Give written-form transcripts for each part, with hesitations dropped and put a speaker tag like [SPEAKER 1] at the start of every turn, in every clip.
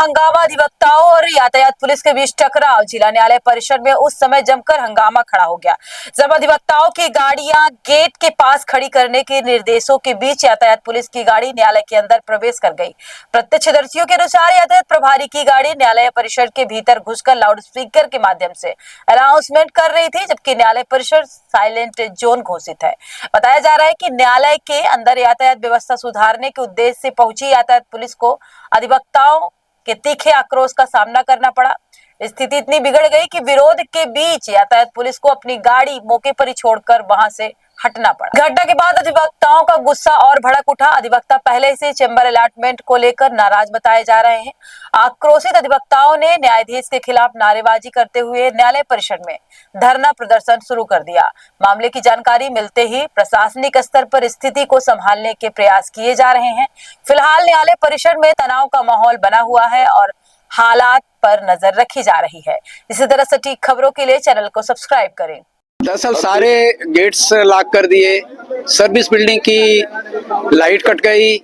[SPEAKER 1] हंगामा, अधिवक्ताओं और यातायात पुलिस के बीच टकराव। जिला न्यायालय परिसर में उस समय जमकर हंगामा खड़ा हो गया जब अधिवक्ताओं की गाड़ियां गेट के पास खड़ी करने के निर्देशों के बीच यातायात पुलिस की गाड़ी न्यायालय के अंदर प्रवेश कर गई। प्रत्यक्षदर्शियों के अनुसार यातायात प्रभारी की गाड़ी न्यायालय परिसर के भीतर घुसकर लाउड स्पीकर के माध्यम से अनाउंसमेंट कर रही थी, जबकि न्यायालय परिसर साइलेंट जोन घोषित है। बताया जा रहा है कि न्यायालय के अंदर यातायात व्यवस्था सुधारने के उद्देश्य से पहुंची यातायात पुलिस को अधिवक्ताओं के तीखे आक्रोश का सामना करना पड़ा। स्थिति इतनी बिगड़ गई कि विरोध के बीच यातायात पुलिस को अपनी गाड़ी मौके पर ही छोड़कर वहां से हटना पड़ा। घटना के बाद अधिवक्ताओं का गुस्सा और भड़क उठा। अधिवक्ता पहले से चेंबर अलॉटमेंट को लेकर नाराज बताए जा रहे हैं। आक्रोशित अधिवक्ताओं ने न्यायाधीश के खिलाफ नारेबाजी करते हुए न्यायालय परिसर में धरना प्रदर्शन शुरू कर दिया। मामले की जानकारी मिलते ही प्रशासनिक स्तर पर स्थिति को संभालने के प्रयास किए जा रहे हैं। फिलहाल न्यायालय परिसर में तनाव का माहौल बना हुआ है और हालात पर नजर रखी जा रही है। इसी तरह सटीक खबरों के लिए चैनल को सब्सक्राइब करें।
[SPEAKER 2] दरअसल सारे गेट्स लॉक कर दिए, सर्विस बिल्डिंग की लाइट कट गई,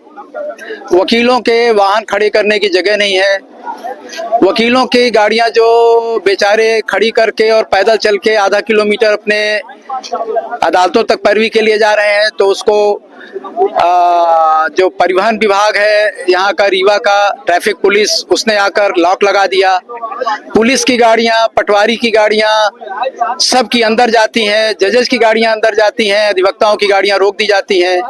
[SPEAKER 2] वकीलों के वाहन खड़े करने की जगह नहीं है। वकीलों की गाड़ियां जो बेचारे खड़ी करके और पैदल चल के आधा किलोमीटर अपने अदालतों तक पैरवी के लिए जा रहे हैं, तो उसको जो परिवहन विभाग है यहाँ का, रीवा का ट्रैफिक पुलिस, उसने आकर लॉक लगा दिया। पुलिस की गाड़ियां, पटवारी की गाड़ियां सब की अंदर जाती हैं, जजेस की गाड़ियां अंदर जाती हैं, अधिवक्ताओं की गाड़ियां रोक दी जाती हैं।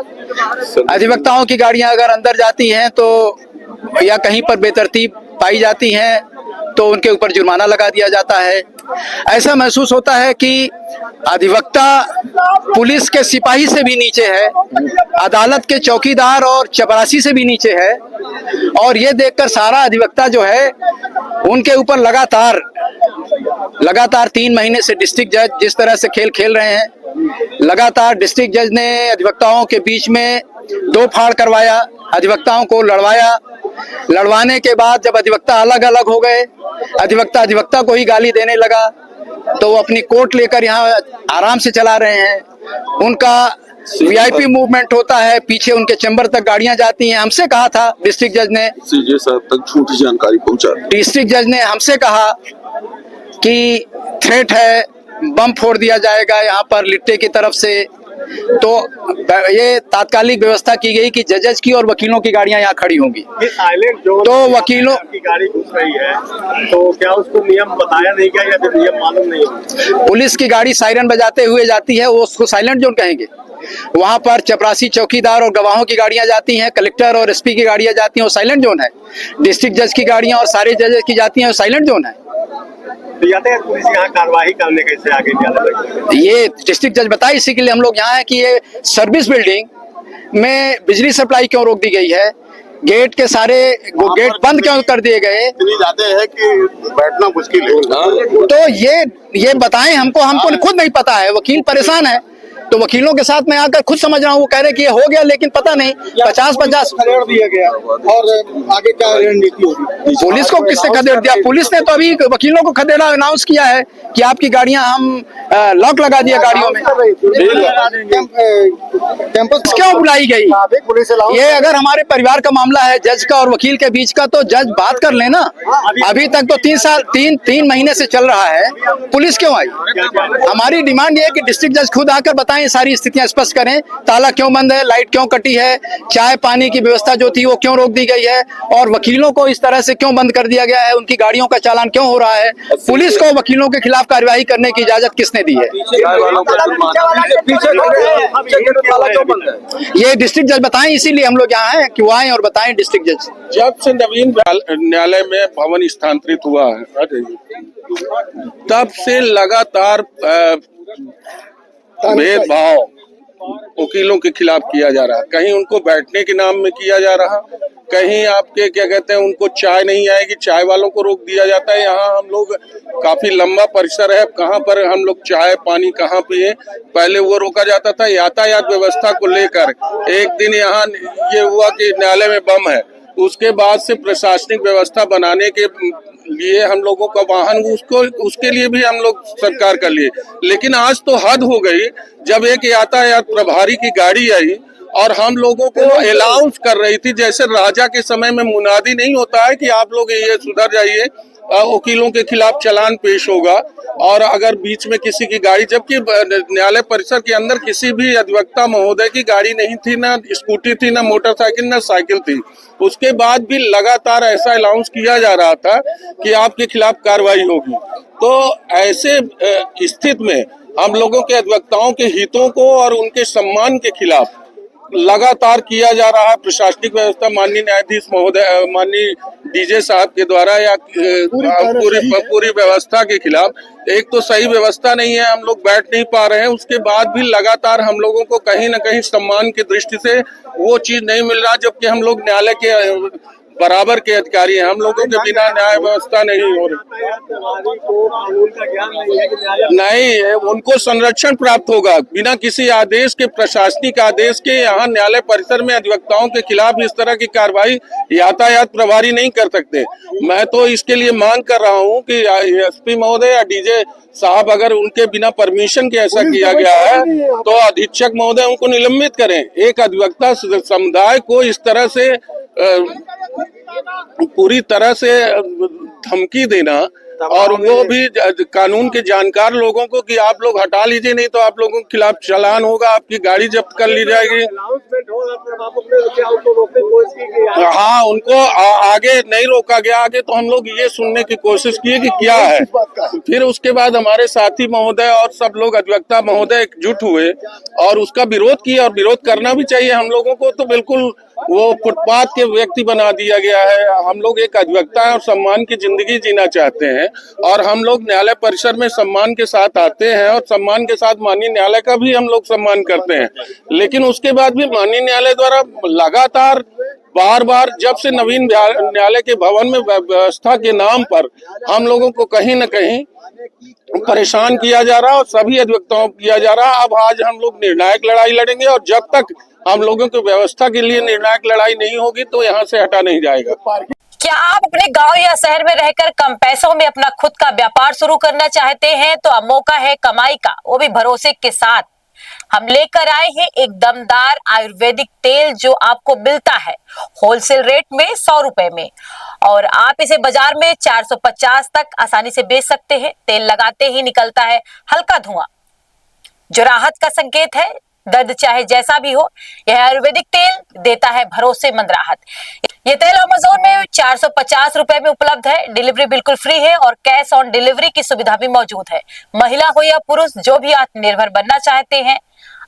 [SPEAKER 2] अधिवक्ताओं की गाड़ियां अगर अंदर जाती हैं तो या कहीं पर बेतरतीब पाई जाती हैं तो उनके ऊपर जुर्माना लगा दिया जाता है। ऐसा महसूस होता है कि अधिवक्ता पुलिस के सिपाही से भी नीचे है, अदालत के चौकीदार और चपरासी से भी नीचे है। और ये देखकर सारा अधिवक्ता जो है उनके ऊपर लगातार 3 महीने से डिस्ट्रिक्ट जज जिस तरह से खेल खेल रहे हैं, लगातार डिस्ट्रिक्ट जज ने अधिवक्ताओं के बीच में 2 फाड़ करवाया, अधिवक्ताओं को लड़वाने के बाद जब अधिवक्ता अलग अलग हो गए, अधिवक्ता को ही गाली देने लगा, तो वो अपनी कोर्ट लेकर यहाँ आराम से चला रहे हैं। उनका वीआईपी मूवमेंट होता है, पीछे उनके चैम्बर तक गाड़ियां जाती हैं। हमसे कहा था डिस्ट्रिक्ट जज ने,
[SPEAKER 3] सीजे साहब तक झूठी जानकारी पहुंचा।
[SPEAKER 2] डिस्ट्रिक्ट जज ने हमसे कहा कि थ्रेट है, बम फोड़ दिया जाएगा यहाँ पर लिट्टे की तरफ से। तो ये तात्कालिक व्यवस्था की गई कि जजेस की और वकीलों की गाड़ियां यहाँ खड़ी होंगी। तो वकीलों
[SPEAKER 4] की गाड़ी घुस रही है, तो क्या उसको नियम बताया नहीं गया या फिर नियम मालूम नहीं?
[SPEAKER 2] पुलिस की गाड़ी सायरन बजाते हुए जाती है, वो उसको साइलेंट जोन कहेंगे। वहां पर चपरासी, चौकीदार और गवाहों की गाड़ियां जाती हैं, कलेक्टर और एसपी की गाड़ियां जाती हैं, वो साइलेंट जोन है। डिस्ट्रिक्ट जज की गाड़ियां और सारे जजेस की जाती हैं, वो साइलेंट जोन है।
[SPEAKER 4] तो यातायात पुलिस यहाँ कार्रवाई करने कैसे आगे चले?
[SPEAKER 2] ये डिस्ट्रिक्ट जज बताए, इसी के लिए हम लोग यहाँ है कि ये सर्विस बिल्डिंग में बिजली सप्लाई क्यों रोक दी गई है, गेट के सारे गेट बंद क्यों कर दिए गए,
[SPEAKER 3] इतनी ज्यादा है कि बैठना मुश्किल है।
[SPEAKER 2] तो ये बताएं हमको खुद नहीं पता है। वकील परेशान है, तो वकीलों के साथ मैं आकर खुद समझ रहा हूँ। वो कह रहे कि ये हो गया, लेकिन पता नहीं 50-50
[SPEAKER 4] खदेड़ दिया गया। और आगे क्या रणनीति होगी?
[SPEAKER 2] पुलिस को किसने खदेड़ दिया? पुलिस ने तो अभी वकीलों को खदेड़ा अनाउंस किया है कि आपकी गाड़ियां हम लॉक लगा दिया गाड़ियों में। कैंपस क्यों बुलाई गई? ये अगर हमारे परिवार का मामला है, जज का और वकील के बीच का, तो जज बात कर लेना। अभी तक तो 3 महीने से चल रहा है, पुलिस क्यों आई? हमारी डिमांड ये है कि डिस्ट्रिक्ट जज खुद आकर बताएं, सारी स्थितियां स्पष्ट करें। ताला क्यों बंद है, लाइट क्यों कटी है, चाय पानी की व्यवस्था जो थी वो क्यों रोक दी गई है, और वकीलों को इस तरह से क्यों बंद कर दिया गया है, उनकी गाड़ियों का चालान क्यों हो रहा है, पुलिस को वकीलों के खिलाफ कार्यवाही करने की इजाजत किसने दी है? ये डिस्ट्रिक्ट जज बताएं, इसीलिए हम लोग यहाँ हैं कि वो आए और बताएं डिस्ट्रिक्ट जज।
[SPEAKER 5] जब से नवीन न्यायालय में भवन स्थानांतरित हुआ है, तब से लगातार भेदभाव वकीलों के खिलाफ किया जा रहा है। कहीं उनको बैठने के नाम में किया जा रहा, कहीं आपके क्या कहते हैं, उनको चाय नहीं आएगी, चाय वालों को रोक दिया जाता है। यहाँ हम लोग काफी लंबा परिसर है, कहाँ पर हम लोग चाय पानी कहाँ पिए, पहले वो रोका जाता था। यातायात व्यवस्था को लेकर एक दिन यहाँ ये हुआ कि न्यायालय में बम है, उसके बाद से प्रशासनिक व्यवस्था बनाने के लिए हम लोगों का वाहन उसके लिए भी हम लोग सरकार कर लिए। लेकिन आज तो हद हो गई, जब एक यातायात प्रभारी की गाड़ी आई और हम लोगों को अलाउंस कर रही थी, जैसे राजा के समय में मुनादी नहीं होता है कि आप लोग ये सुधर जाइए, वकीलों के खिलाफ चालान पेश होगा। और अगर बीच में किसी की गाड़ी, जबकि न्यायालय परिसर के अंदर किसी भी अधिवक्ता महोदय की गाड़ी नहीं थी, ना स्कूटी थी, ना मोटरसाइकिल, ना साइकिल थी, उसके बाद भी लगातार ऐसा अनाउंस किया जा रहा था कि आपके खिलाफ कार्रवाई होगी। तो ऐसे स्थिति में हम लोगों के अधिवक्ताओं के हितों को और उनके सम्मान के खिलाफ लगातार किया जा रहा है प्रशासनिक व्यवस्था, माननीय न्यायाधीश महोदय, माननीय डीजे साहब के द्वारा, या पूरी व्यवस्था के खिलाफ। एक तो सही व्यवस्था नहीं है, हम लोग बैठ नहीं पा रहे हैं, उसके बाद भी लगातार हम लोगों को कहीं न कहीं सम्मान की दृष्टि से वो चीज नहीं मिल रहा, जबकि हम लोग न्यायालय के बराबर के अधिकारी हैं। हम लोगों के बिना न्याय व्यवस्था नहीं हो रही। नहीं, उनको संरक्षण प्राप्त होगा बिना किसी आदेश के, प्रशासनिक आदेश के। यहाँ न्यायालय परिसर में अधिवक्ताओं के खिलाफ इस तरह की कार्रवाई यातायात प्रभारी नहीं कर सकते। मैं तो इसके लिए मांग कर रहा हूँ कि एसपी महोदय या डीजे साहब, अगर उनके बिना परमिशन के ऐसा किया गया है तो अधीक्षक महोदय उनको निलंबित करें। एक अधिवक्ता समुदाय को इस तरह से पूरी तरह से धमकी देना, और वो भी कानून के जानकार लोगों को कि आप लोग हटा लीजिए, नहीं तो आप लोगों के खिलाफ चालान होगा, आपकी गाड़ी जब्त कर ली जाएगी। हाँ, उनको आगे नहीं रोका गया। आगे तो हम लोग ये सुनने की कोशिश किए कि क्या है, फिर उसके बाद हमारे साथी महोदय और सब लोग अधिवक्ता महोदय एकजुट हुए और उसका विरोध किया, और विरोध करना भी चाहिए। हम लोगों को तो बिल्कुल वो फुटपाथ के व्यक्ति बना दिया गया है। हम लोग एक अधिवक्ता है और सम्मान की जिंदगी जीना चाहते हैं, और हम लोग न्यायालय परिसर में सम्मान के साथ आते हैं, और सम्मान के साथ माननीय न्यायालय का भी हम लोग सम्मान करते हैं। लेकिन उसके बाद भी माननीय न्यायालय द्वारा लगातार बार जब से नवीन न्यायालय के भवन में व्यवस्था के नाम पर हम लोगों को कहीं न कहीं परेशान किया जा रहा है, और सभी अधिवक्ताओं को किया जा रहा है। अब आज हम लोग निर्णायक लड़ाई लड़ेंगे, और जब तक हम लोगों की व्यवस्था के लिए निर्णायक लड़ाई नहीं होगी तो यहाँ से हटा नहीं जाएगा।
[SPEAKER 1] क्या आप अपने गांव या शहर में रहकर कम पैसों में अपना खुद का व्यापार शुरू करना चाहते हैं? तो अब मौका है कमाई का, वो भी भरोसे के साथ। हम लेकर आए हैं एक दमदार आयुर्वेदिक तेल जो आपको मिलता है होलसेल रेट में 100 रुपए में, और आप इसे बाजार में 450 तक आसानी से बेच सकते हैं। तेल लगाते ही निकलता है हल्का धुआं जो राहत का संकेत है। दर्द चाहे जैसा भी हो, यह आयुर्वेदिक तेल देता है भरोसेमंद राहत। ये तेल अमेज़न में 450 रुपए में उपलब्ध है। डिलीवरी बिल्कुल फ्री है और कैश ऑन डिलीवरी की सुविधा भी मौजूद है। महिला हो या पुरुष, जो भी आत्मनिर्भर बनना चाहते हैं,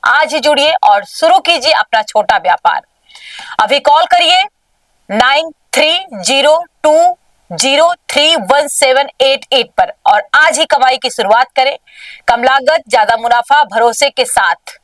[SPEAKER 1] आज ही जुड़िए और शुरू कीजिए अपना छोटा व्यापार। अभी कॉल करिए 9302031788 पर और आज ही कमाई की शुरुआत करें। कम लागत, ज्यादा मुनाफा, भरोसे के साथ।